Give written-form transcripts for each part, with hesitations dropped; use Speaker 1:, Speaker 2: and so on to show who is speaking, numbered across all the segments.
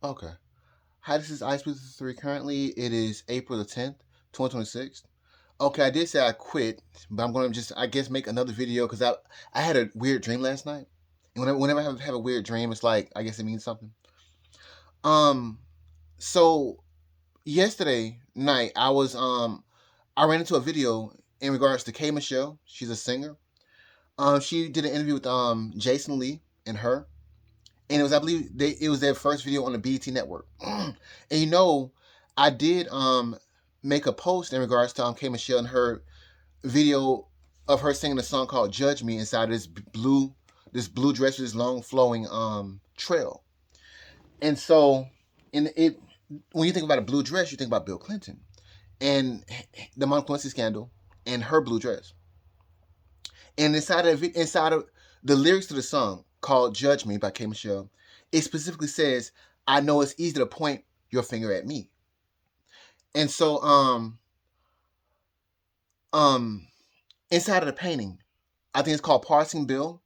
Speaker 1: Okay. Hi, this is Ice Wizard 3. Currently, it is April the 10th, 2026. Okay, I did say I quit, but I'm going to just, I guess, make another video because I had a weird dream last night. And whenever I have a weird dream, it's like, I guess it means something. Um, so yesterday night, I ran into a video in regards to K.Michelle. She's a singer. She did an interview with Jason Lee and her. And it was, I believe, it was their first video on the BET network. And I did make a post in regards to K Michelle and her video of her singing a song called "Judge Me" inside this blue dress with this long flowing trail. And so, in it, when you think about a blue dress, you think about Bill Clinton and the Monica Lewinsky scandal and her blue dress. And inside of the lyrics to the song called "Judge Me" by K Michelle, it specifically says, "I know it's easy to point your finger at me." And so, um, inside of the painting, I think it's called "Parsing Bill."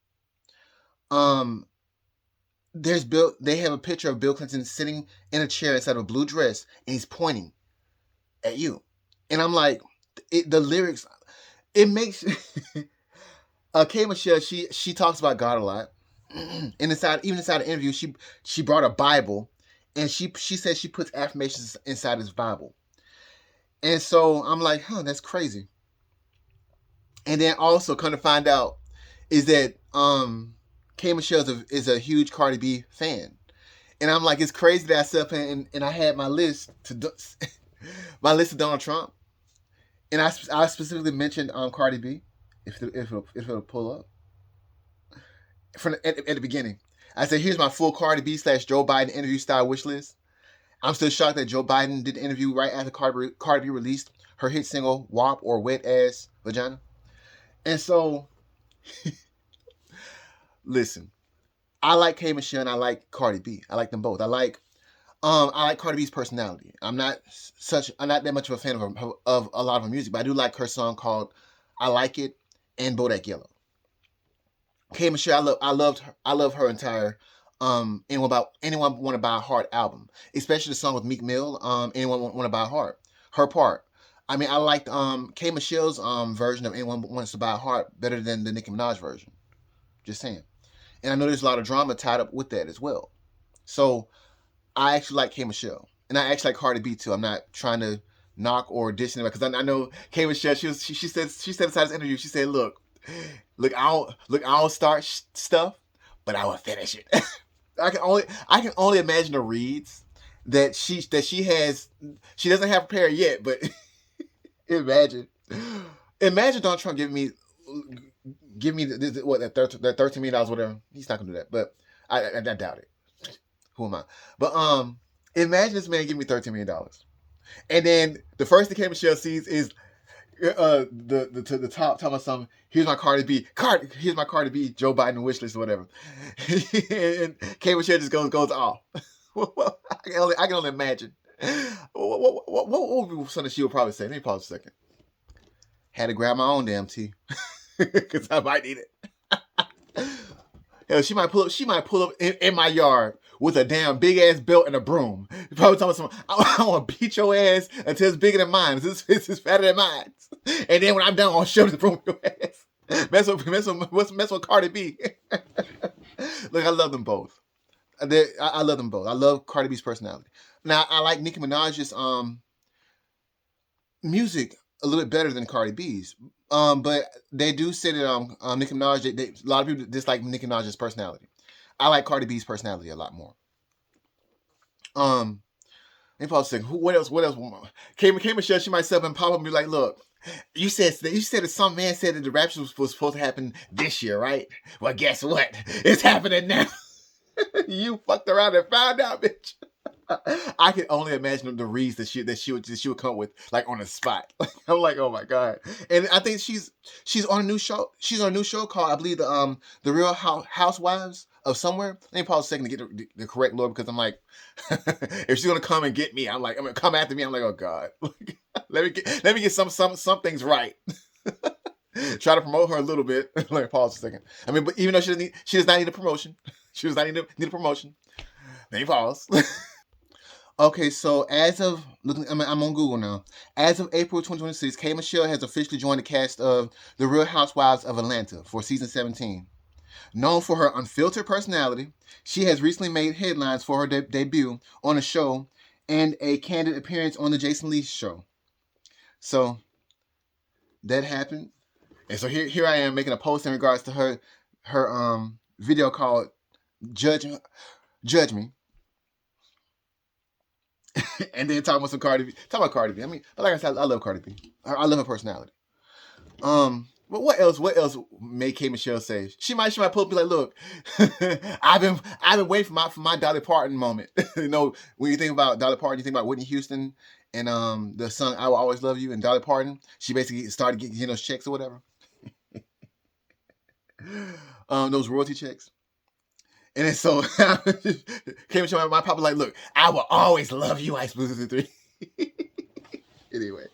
Speaker 1: Um, there's Bill. They have a picture of Bill Clinton sitting in a chair inside of a blue dress, and he's pointing at you. And I'm like, the lyrics. It makes K Michelle. She talks about God a lot. And inside the interview, she brought a Bible, and she said she puts affirmations inside this Bible. And so I'm like, that's crazy. And then also come to find out is that K Michelle is a huge Cardi B fan. And I'm like, it's crazy that I sat up and I had my list to my list of Donald Trump, and I specifically mentioned Cardi B, if it'll pull up from at the beginning. I said, here's my full Cardi B / Joe Biden interview style wish list. I'm still shocked that Joe Biden did the interview right after Cardi B released her hit single "WAP" or "Wet Ass Vagina." And so, listen, I like K Michelle and I like Cardi B. I like them both. I like Cardi B's personality. I'm not that much of a fan of a lot of her music, but I do like her song called "I Like It" and "Bodak Yellow." K Michelle, I love her entire anyone want to buy a heart album, especially the song with Meek Mill. Anyone want to buy a heart, her part. I mean, I liked K Michelle's version of "Anyone Wants to Buy a Heart" better than the Nicki Minaj version. Just saying. And I know there's a lot of drama tied up with that as well. So I actually like K Michelle, and I actually like Cardi B too. I'm not trying to knock or diss anybody because I know K Michelle. She said inside this interview. She said, I don't start stuff, but I will finish it." I can only imagine the reads that she has. She doesn't have prepared yet, but imagine imagine Donald Trump give me what that $13 million, whatever. He's not gonna do that, but I doubt it. Who am I? But imagine this man giving me $13 million, and then the first thing K Michelle sees is the top talking about something. Here's my Cardi B. Here's my Cardi B. Joe Biden wish list or whatever. And K Michelle just goes off. I can only imagine. What would something she would probably say? Let me pause a second. Had to grab my own damn tea because I might need it. Hell, she might pull up in my yard with a damn big ass belt and a broom. Probably talking about I want to beat your ass until it's bigger than mine. This is fatter than mine. And then when I'm done, I'll shove the broom in your ass. Mess with Cardi B. Look, I love them both. I love them both. I love Cardi B's personality. Now I like Nicki Minaj's music a little bit better than Cardi B's. But they do say that Nicki Minaj, a lot of people dislike Nicki Minaj's personality. I like Cardi B's personality a lot more. They probably say, what else? What else? K Michelle, she might step and pop up and be like, "Look, you said that some man said that the rapture was supposed to happen this year, right? Well, guess what? It's happening now." You fucked around and found out, bitch. I can only imagine the reads that she would come up with like on the spot. I'm like, oh my god! And I think she's on a new show. She's on a new show called, I believe, the Real Housewives of Somewhere. Let me pause a second to get the correct Lord, because I'm like, if she's gonna come and get me, I'm gonna come after me. I'm like, oh god, let me get some things right. Try to promote her a little bit. Let me pause a second. I mean, but even though she does not need a promotion, she does not need a promotion. Let me pause. Okay, so as of looking, I'm on Google now. As of April 2026, K.Michelle has officially joined the cast of The Real Housewives of Atlanta for season 17. Known for her unfiltered personality, she has recently made headlines for her debut on the show and a candid appearance on the Jason Lee show. So that happened, and so here I am making a post in regards to her video called "Judge Judge Me," and then talking about some Cardi B. Talking about Cardi B. I mean, but like I said, I love Cardi B. I love her personality. But what else? What else made K.Michelle say? She might pull up and be like, "Look, I've been waiting for my Dolly Parton moment." You know, when you think about Dolly Parton, you think about Whitney Houston and the song "I Will Always Love You" and Dolly Parton. She basically started getting those checks or whatever, those royalty checks. And then so K.Michelle, my papa, like, "Look, I will always love you, Ice Blue 3." Anyway.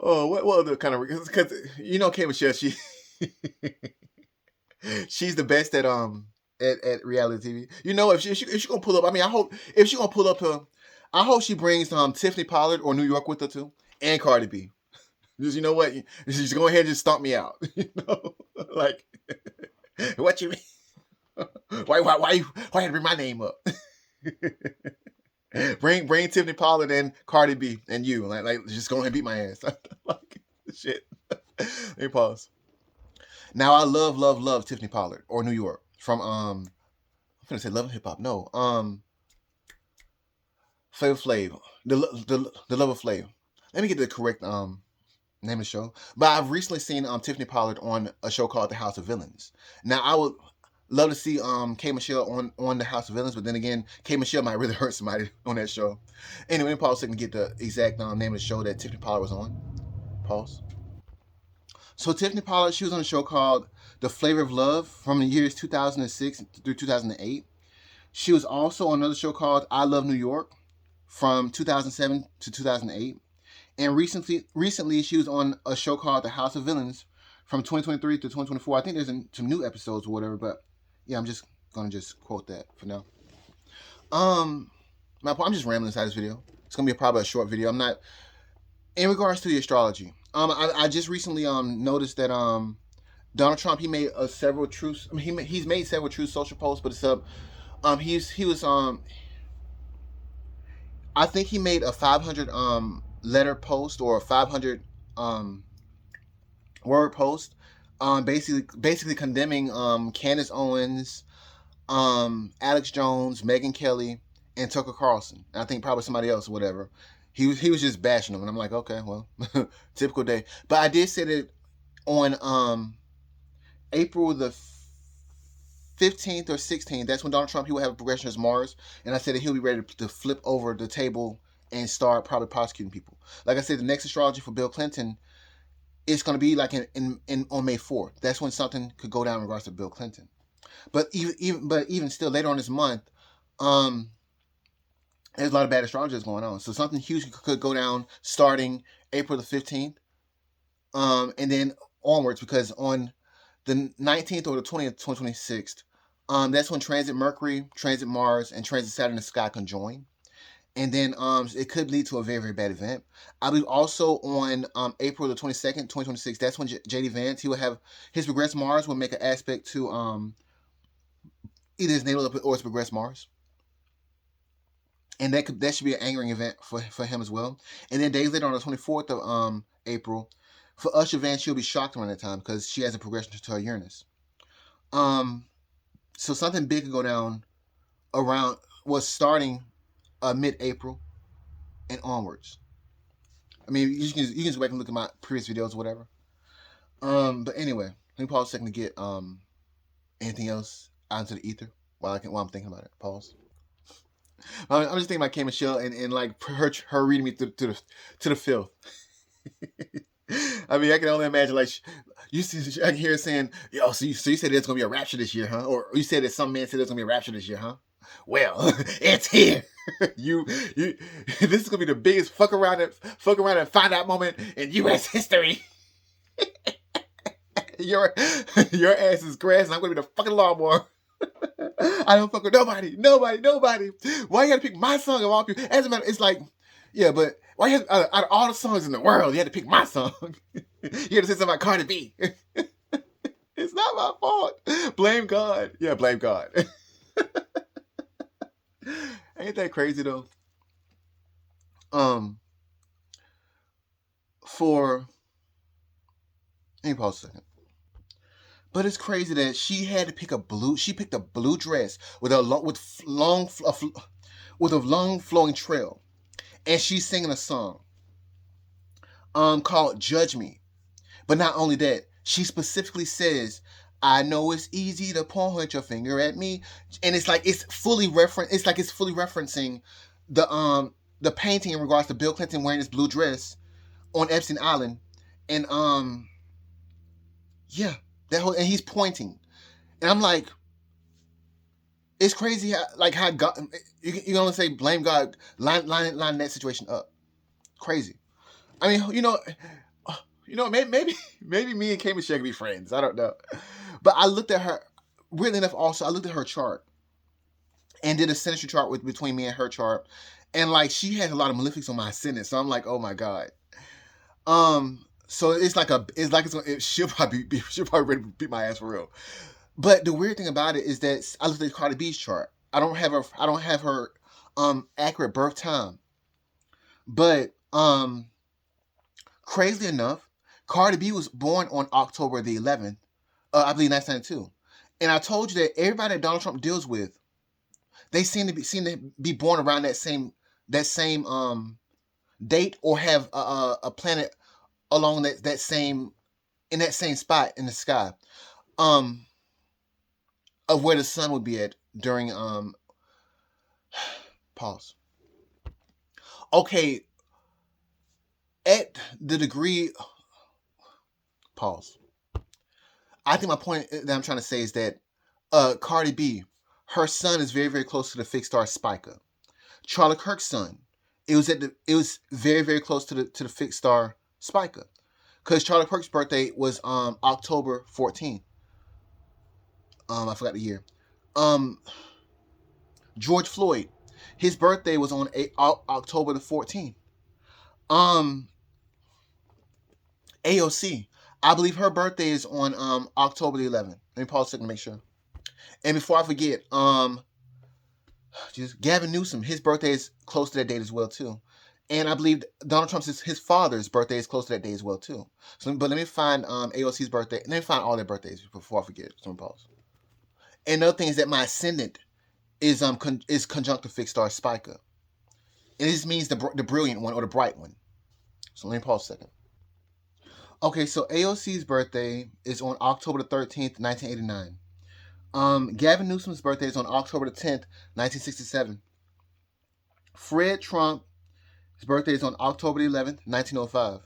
Speaker 1: Oh, what other kind of, because you know K.Michelle, she's the best at reality TV. You know, if she gonna pull up, I mean, I hope if she gonna pull up her, I hope she brings Tiffany Pollard or New York with her too, and Cardi B. Just, you know what, just go ahead and just stomp me out. You know, like, what you mean? Why you had to bring my name up? bring Tiffany Pollard and Cardi B and you, like just go ahead and beat my ass. Like, shit. Let me pause. Now I love Tiffany Pollard or New York from I'm gonna say Love and Hip Hop. No, Flavor Flav, the Love of Flav. Let me get the correct name of the show. But I've recently seen Tiffany Pollard on a show called The House of Villains. Now I would love to see K.Michelle on The House of Villains, but then again, K.Michelle might really hurt somebody on that show. Anyway, pause so I can get the exact name of the show that Tiffany Pollard was on. Pause. So Tiffany Pollard, she was on a show called The Flavor of Love from the years 2006 through 2008. She was also on another show called I Love New York from 2007 to 2008. And recently she was on a show called The House of Villains from 2023 to 2024. I think there's some new episodes or whatever, but yeah, I'm just gonna quote that for now. I'm just rambling inside this video. It's gonna be probably a short video. I'm not in regards to the astrology. I just recently noticed that Donald Trump, he made several truths. I mean, he's made several true social posts, but it's up. He was I think he made a 500 letter post or a 500 word post, basically condemning Candace Owens, Alex Jones, Megyn Kelly, and Tucker Carlson. And I think probably somebody else or whatever. He was just bashing them, and I'm like, okay, well, typical day. But I did say that on April the 15th or 16th, that's when Donald Trump, he will have a progression as Mars, and I said that he'll be ready to flip over the table and start probably prosecuting people. Like I said, the next astrology for Bill Clinton is going to be like in on May 4th. That's when something could go down in regards to Bill Clinton. But even still, later on this month, there's a lot of bad astrologers going on. So something huge could go down starting April the 15th, and then onwards, because on the 19th or the 20th, 2026, that's when transit Mercury, transit Mars, and transit Saturn in the sky conjoin. And then it could lead to a very, very bad event. I believe also on April the 22nd, 2026, that's when J.D. Vance, he will have his progressed Mars will make an aspect to either his natal or his progressed Mars. And that should be an angering event for him as well. And then days later on the 24th of April, for Usher Vance, she'll be shocked around that time because she has a progression to her Uranus. So something big could go down around starting mid-April and onwards. I mean, you can just wait and look at my previous videos or whatever. But anyway, let me pause a second to get anything else out into the ether while I'm thinking about it. Pause. I'm just thinking about K.Michelle and like her reading me to the filth. I mean, I can only imagine, like, I can hear her saying, "Yo, so you said there's gonna be a rapture this year, huh?" Or you said that some man said there's gonna be a rapture this year, huh? Well, it's here. you, this is gonna be the biggest fuck around and find out moment in U.S. history. Your ass is grass, and I'm gonna be the fucking lawnmower. I don't fuck with nobody, nobody, nobody. Why you gotta pick my song of all people? As a matter, it's like, yeah, but why you have, out of all the songs in the world, you had to pick my song? You had to say something about Cardi B. It's not my fault. Blame God. Yeah, blame God. Ain't that crazy though? Um, for let me pause a second. But it's crazy that she had to pick a blue. She picked a blue dress with a with a long flowing trail, and she's singing a song called "Judge Me." But not only that, she specifically says, "I know it's easy to point your finger at me," and it's like it's fully referencing the painting in regards to Bill Clinton wearing his blue dress on Epstein Island, and yeah, that whole and he's pointing, and I'm like, it's crazy how God you can only say blame God, line that situation up. Crazy. I mean, maybe me and K.Michelle can be friends. I don't know, but I looked at her. Weirdly enough, also I looked at her chart and did a sentence chart between me and her chart, and like she has a lot of malefics on my ascendant, so I'm like, oh my god. So she'll probably ready to beat my ass for real. But the weird thing about it is that I looked at Cardi B's chart. I don't have her accurate birth time. But crazily enough, Cardi B was born on October the 11th, I believe 1992. And I told you that everybody that Donald Trump deals with, they seem to be born around that same date or have a planet along that same in that same spot in the sky. Um of where the sun would be at during pause. Okay, at the degree pause. I think my point that I'm trying to say is that Cardi B, her son is very very close to the fixed star Spica. Charlie Kirk's son, it was very very close to the fixed star Spica, because Charlie Kirk's birthday was October 14th. I forgot the year. Um, George Floyd, his birthday was on October the 14th. Um, AOC, I believe her birthday is on October the 11th. Let me pause a second to make sure. And before I forget, just Gavin Newsom, his birthday is close to that date as well too. And I believe Donald Trump's his father's birthday is close to that day as well too. So, but let me find AOC's birthday. Let me find all their birthdays before I forget. So let me pause. And another thing is that my ascendant is conjunct to fixed star Spica, and this means the brilliant one or the bright one. So let me pause a second. Okay, so AOC's birthday is on October the 13th, 1989. Gavin Newsom's birthday is on October the 10th, 1967. Fred Trump, his birthday is on October the 11th, 1905.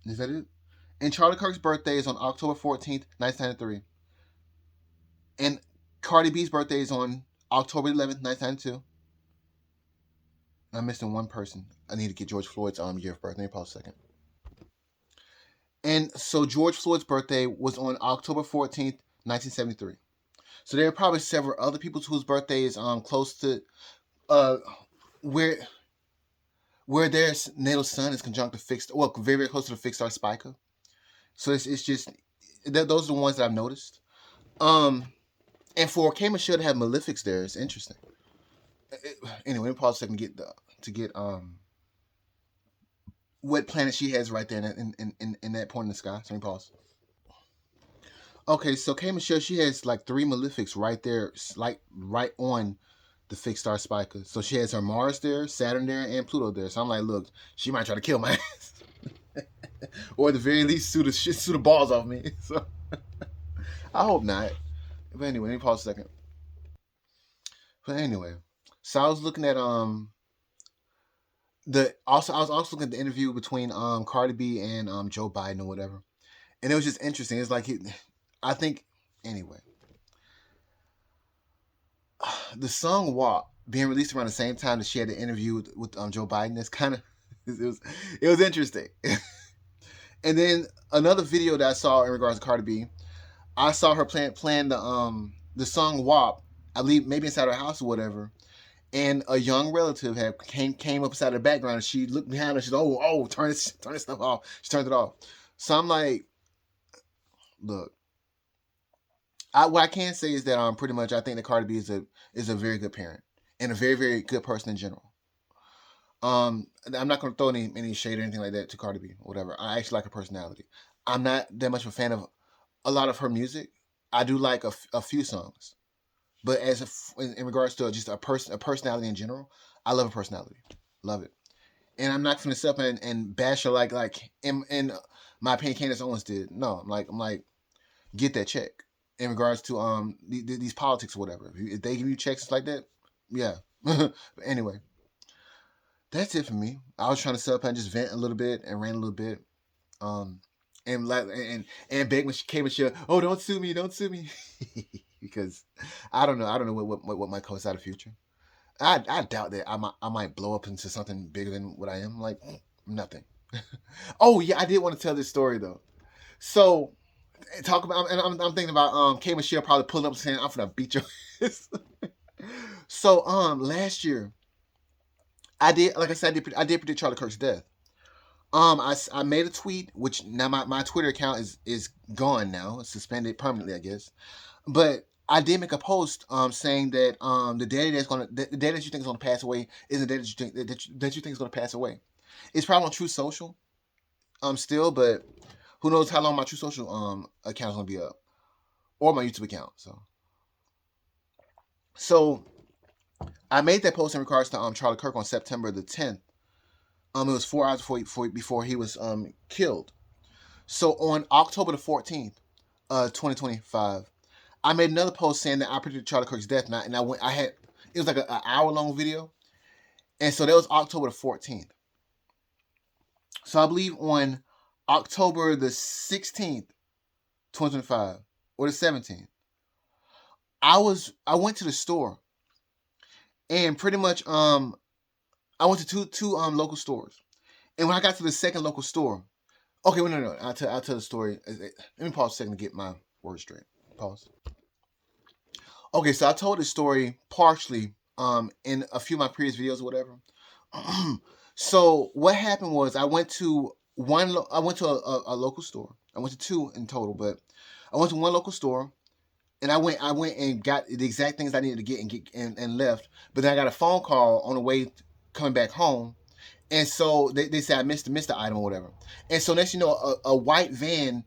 Speaker 1: Is that it? And Charlie Kirk's birthday is on October 14th, 1993. And Cardi B's birthday is on October 11th, 1992. I'm missing one person. I need to get George Floyd's year of birth. Let me pause a second. And so George Floyd's birthday was on October 14th, 1973. So there are probably several other people whose birthday is close to uh where their natal sun is conjunct to fixed, well, very very close to the fixed star Spica. So it's just those are the ones that I've noticed. And for K.Michelle to have malefics there, it's interesting. Anyway, let me pause a second to get what planet she has right there in that point in the sky. So let me pause. Okay, so K.Michelle, she has like three malefics right there, like right on the fixed star Spica. So she has her Mars there, Saturn there, and Pluto there. So I'm like, look, she might try to kill my ass, or at the very least, sue the balls off me. So I hope not. But anyway, let me pause a second. But anyway, so I was looking at I was also looking at the interview between Cardi B and Joe Biden or whatever, and it was just interesting. It's like I think anyway, the song "Walk" being released around the same time that she had the interview with Joe Biden. It's kind of it was interesting. And then another video that I saw in regards to Cardi B, I saw her playing the song WAP. I believe maybe inside her house or whatever. And a young relative had came up inside the background. And she looked behind her. She's turn this stuff off. She turned it off. So I'm like, look, what I can say is that pretty much I think that Cardi B is a very good parent and a very very good person in general. I'm not going to throw any shade or anything like that to Cardi B, whatever. I actually like her personality. I'm not that much of a fan of a lot of her music. I do like a few songs, but in regards to just a personality in general, I love her personality, love it. And I'm not going to sit up and bash her like in my opinion Candace Owens did. No, I'm like get that check in regards to these politics or whatever. If they give you checks like that, yeah. But anyway, that's it for me. I was trying to sit up and just vent a little bit and rant a little bit. Um, and beg K.Michelle, oh, don't sue me, because I don't know what might coincide in the future. I doubt that I might blow up into something bigger than what I am. Like nothing. Oh yeah, I did want to tell this story though. So talk about, and I'm thinking about K.Michelle probably pulling up saying I'm gonna beat your ass. So last year I did, like I said, I did predict Charlie Kirk's death. I made a tweet, which now my Twitter account is gone now. It's suspended permanently, I guess. But I did make a post saying that the day that you think is gonna pass away is the day that you think is gonna pass away. It's probably on True Social still, but who knows how long my True Social account is gonna be up, or my YouTube account. So I made that post in regards to Charlie Kirk on September the 10th. It was 4 hours before he was killed. So on October the 14th, 2025, I made another post saying that I predicted Charlie Kirk's death, and I had, it was like an hour long video, and so that was October the 14th. So I believe on October the 16th, 2025, or the 17th, I went to the store, and pretty much I went to two local stores, and when I got to the second local store, okay, well, no, I'll tell the story. Let me pause a second to get my words straight. Pause. Okay, so I told this story partially in a few of my previous videos or whatever. So what happened was I went to a local store. I went to two in total, but I went to one local store, and I went and got the exact things I needed to and left. But then I got a phone call on the way coming back home, and so they said I missed the item or whatever. And so next you know, a white van,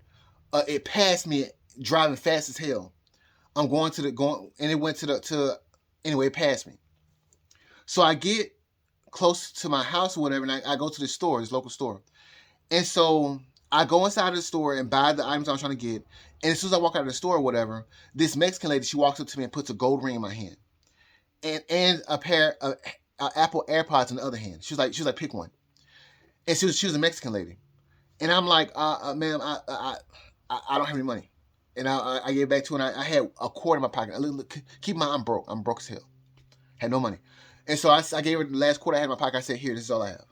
Speaker 1: it passed me driving fast as hell. I'm going, and it went anyway, it passed me. So I get close to my house or whatever, and I go to this local store. And so I go inside of the store and buy the items I'm trying to get. And as soon as I walk out of the store or whatever, this Mexican lady, she walks up to me and puts a gold ring in my hand, and a pair of Apple AirPods in the other hand. She was like, pick one. And she was a Mexican lady, and I'm like, ma'am, I don't have any money. And I gave it back to her, and I had a quarter in my pocket. Keep in mind, I'm broke. I'm broke as hell. Had no money. And so I gave her the last quarter I had in my pocket. I said, here, this is all I have.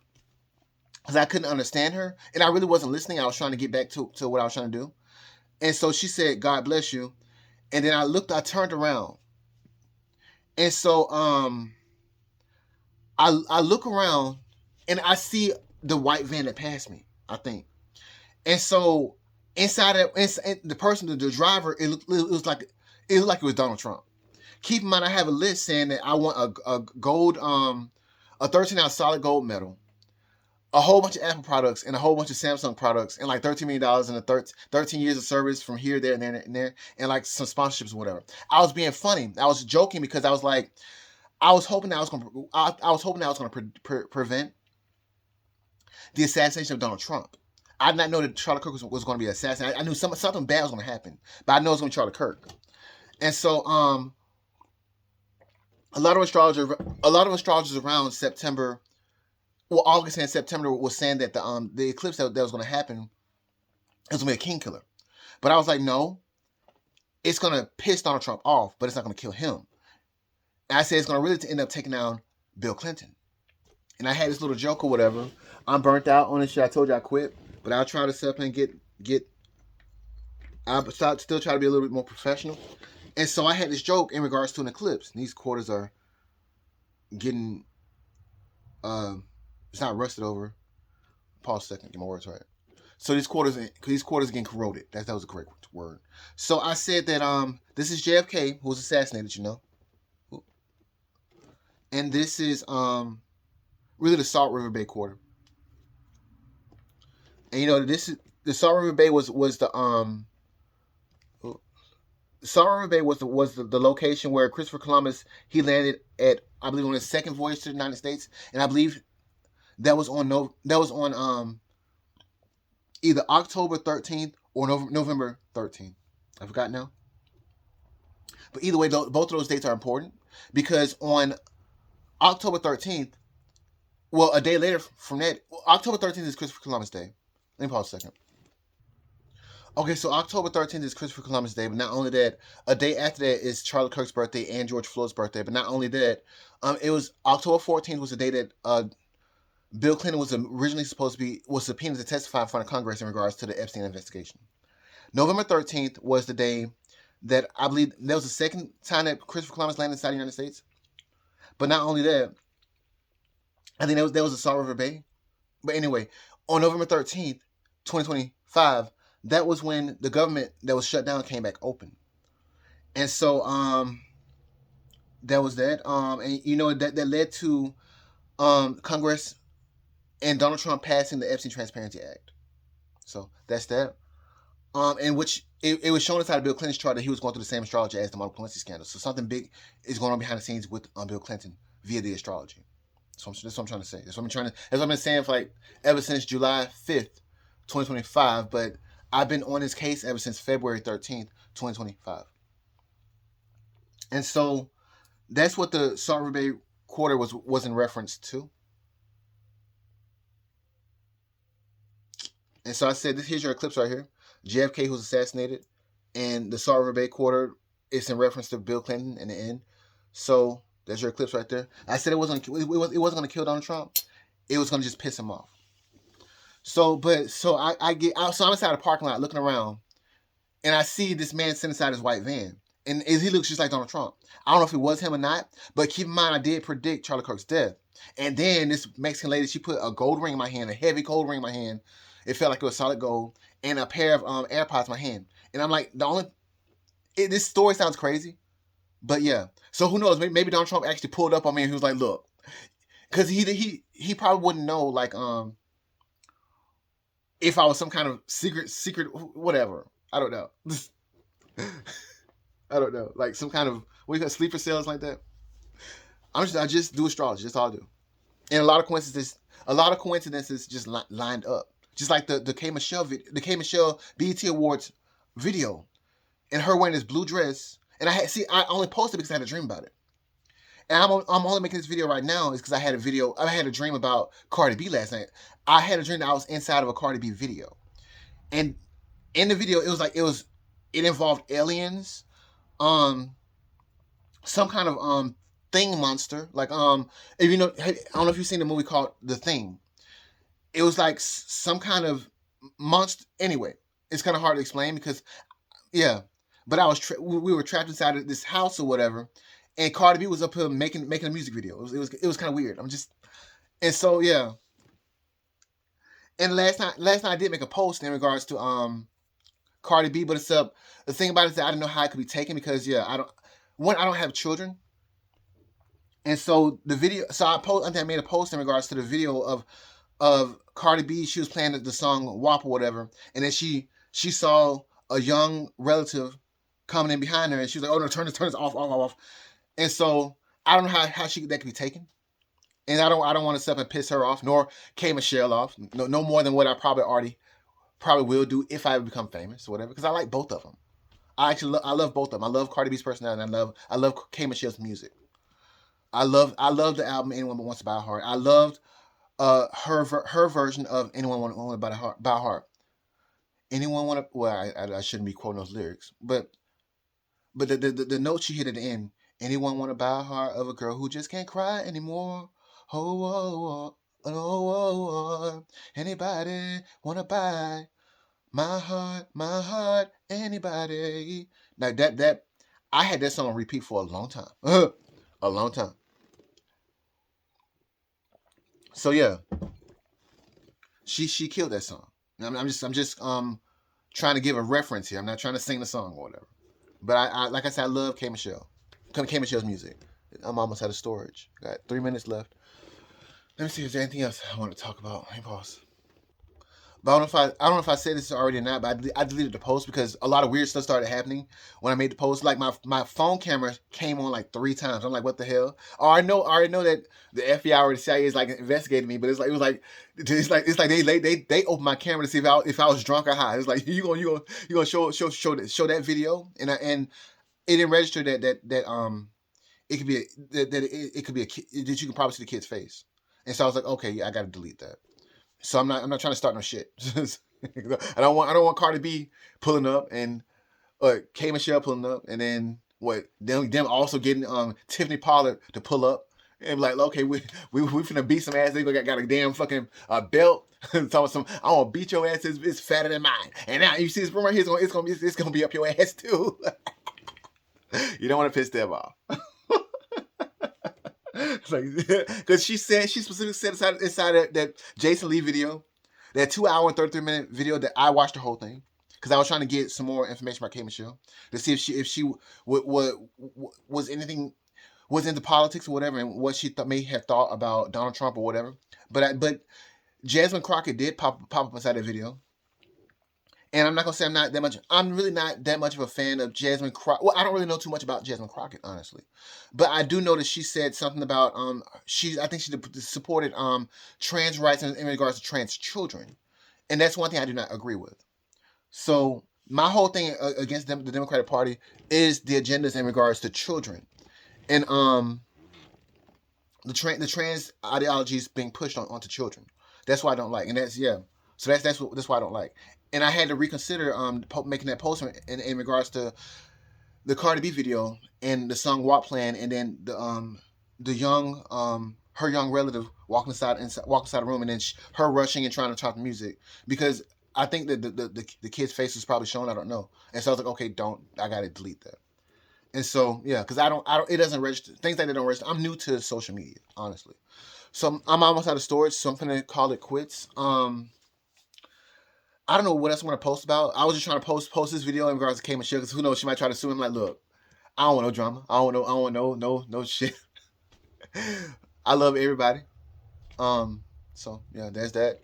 Speaker 1: Because I couldn't understand her, and I really wasn't listening. I was trying to get back to what I was trying to do. And so she said, God bless you. And then I turned around. And so I look around, and I see the white van that passed me, I think. And so inside the person, the driver, it looked like it was Donald Trump. Keep in mind, I have a list saying that I want a gold, a 13-ounce solid gold medal, a whole bunch of Apple products, and a whole bunch of Samsung products, and like $13 million and 13 years of service from here, there, and there, and like some sponsorships or whatever. I was being funny. I was joking because I was like, I was hoping that I was going to prevent the assassination of Donald Trump. I did not know that Charlie Kirk was going to be assassinated. I knew something bad was going to happen, but I know it's going to be Charlie Kirk. And so, a lot of astrologers around September, well, August and September, was saying that the eclipse that was going to happen was going to be a king killer. But I was like, no, it's going to piss Donald Trump off, but it's not going to kill him. And I said it's going to really end up taking down Bill Clinton. And I had this little joke or whatever. I'm burnt out on this shit. I told you I quit, but I'll try to sit up and I still try to be a little bit more professional. And so I had this joke in regards to an eclipse. These quarters are getting, um, it's not rusted over. Pause a second, get my words right. So these quarters are getting corroded. That was the correct word. So I said that this is JFK who was assassinated, and this is really the Salt River Bay quarter. And this is the Salt River Bay was the Salt River Bay was the location where Christopher Columbus he landed at, I believe, on his second voyage to the United States, and I believe that was on either October 13th or November 13th. I forgot now. But either way, both of those dates are important because on October 13th, well, a day later from that, October 13th is Christopher Columbus Day. Let me pause a second. Okay, so October 13th is Christopher Columbus Day, but not only that, a day after that is Charlie Kirk's birthday and George Floyd's birthday. But not only that, it was October 14th was the day that Bill Clinton was originally supposed to be was subpoenaed to testify in front of Congress in regards to the Epstein investigation. November 13th was the day that I believe that was the second time that Christopher Columbus landed inside the United States. But not only that, I think that was the Salt River Bay. But anyway, on November 13th, 2025, that was when the government that was shut down came back open. And so that was that. And that led to Congress and Donald Trump passing the Epstein Transparency Act. So that's that. In which it was shown inside Bill Clinton's chart that he was going through the same astrology as the Monica Lewinsky scandal. So something big is going on behind the scenes with Bill Clinton via the astrology. So that's what I'm trying to say. That's what I've been saying for ever since July 5th, 2025. But I've been on this case ever since February 13th, 2025. And so that's what the Salt River Bay quarter was in reference to. And so I said, here's your eclipse right here. JFK who was assassinated, and the Salt River Bay quarter is in reference to Bill Clinton in the end. So there's your eclipse right there. I said it wasn't going to kill Donald Trump. It was going to just piss him off. So I'm inside the parking lot looking around, and I see this man sitting inside his white van, and he looks just like Donald Trump. I don't know if it was him or not, but keep in mind I did predict Charlie Kirk's death. And then this Mexican lady, she put a gold ring in my hand, a heavy gold ring in my hand. It felt like it was solid gold, and a pair of AirPods in my hand. And I'm like, this story sounds crazy, but yeah. So who knows? Maybe Donald Trump actually pulled up on me and he was like, look, because he probably wouldn't know if I was some kind of secret whatever. I don't know. I don't know, like some kind of what you got sleeper cells like that. I just do astrology. That's all I do, and a lot of coincidences just lined up. Just like the K.Michelle BET Awards video, and her wearing this blue dress. And I only posted because I had a dream about it. And I'm only making this video right now is because I had a dream about Cardi B last night. I had a dream that I was inside of a Cardi B video, and in the video it involved aliens, some kind of thing monster, like if I don't know if you've seen the movie called The Thing. It was like some kind of monster. Anyway, it's kind of hard to explain because yeah, but we were trapped inside of this house or whatever, and Cardi B was up here making a music video. It was kind of weird. And so yeah. And last night I did make a post in regards to Cardi B, but it's up. The thing about it is that I didn't know how it could be taken because yeah, I don't have children, and so the video. So I made a post in regards to the video of Cardi B. She was playing the song WAP or whatever, and then she saw a young relative coming in behind her, and she was like, "Oh no, turn this off." And so I don't know how that could be taken, and I don't want to step and piss her off, nor K.Michelle off, no more than what I probably will do if I become famous or whatever, because I like both of them. I love both of them. I love Cardi B's personality, and I love K.Michelle's music. I love the album Anyone Wants to Buy Heart. I loved her version of Anyone Want to Buy Heart. Anyone want to? Well, I shouldn't be quoting those lyrics, but the note she hit at the end. Anyone want to buy a heart of a girl who just can't cry anymore? Oh, oh, oh, oh, oh, oh. Anybody want to buy My heart, anybody. Like that I had that song on repeat for a long time. A long time. So yeah, she killed that song. I'm just trying to give a reference here. I'm not trying to sing the song or whatever. But I like I said, I love K.Michelle. K.Michelle's music. I'm almost out of storage. Got 3 minutes left. Let me see if there's anything else I want to talk about. Let me pause. But I don't know if I said this already or not, but I deleted the post because a lot of weird stuff started happening when I made the post. Like my phone camera came on like 3 times. I'm like, what the hell? I already know that the FBI or the CIA is like investigating me, but it's like they opened my camera to see if I was drunk or high. It's like you gonna show that video, and it didn't register that it could be it could be a kid, that you can probably see the kid's face, and so I was like, okay, yeah, I got to delete that. So I'm not trying to start no shit. I don't want Cardi B pulling up and K.Michelle pulling up and then what them also getting Tiffany Pollard to pull up and be like, okay, we finna beat some ass. They got a damn fucking belt. Some I want to beat your ass. It's fatter than mine. And now you see this room right here. It's gonna be up your ass too. You don't want to piss them off. Like, because she specifically said inside that Jason Lee video, that 2 hour and 33 minute video that I watched the whole thing because I was trying to get some more information about K.Michelle to see if she was anything was into politics or whatever and what she may have thought about Donald Trump or whatever. But Jasmine Crockett did pop up inside that video. And I'm not gonna say I'm not that much. I'm really not that much of a fan of Jasmine Crockett. Well, I don't really know too much about Jasmine Crockett, honestly, but I do know that she said something about I think she supported trans rights in regards to trans children, and that's one thing I do not agree with. So my whole thing against the Democratic Party is the agendas in regards to children, and the trans ideologies being pushed onto children. That's why I don't like, and that's yeah. So that's why I don't like. And I had to reconsider making that post in regards to the Cardi B video and the song "WAP" Plan, and then the young her young relative walking inside the room, and then her rushing and trying to talk music because I think that the kid's face was probably shown. I don't know, and so I was like, okay, don't. I gotta delete that. And so yeah, because I don't it doesn't register things like that don't register. I'm new to social media, honestly. So I'm almost out of storage, so I'm gonna call it quits. I don't know what else I want to post about. I was just trying to post this video in regards to K.Michelle because who knows, she might try to sue him. Like, look, I don't want no drama. I don't want no shit. I love everybody. So yeah, there's that.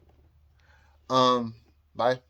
Speaker 1: Um, bye.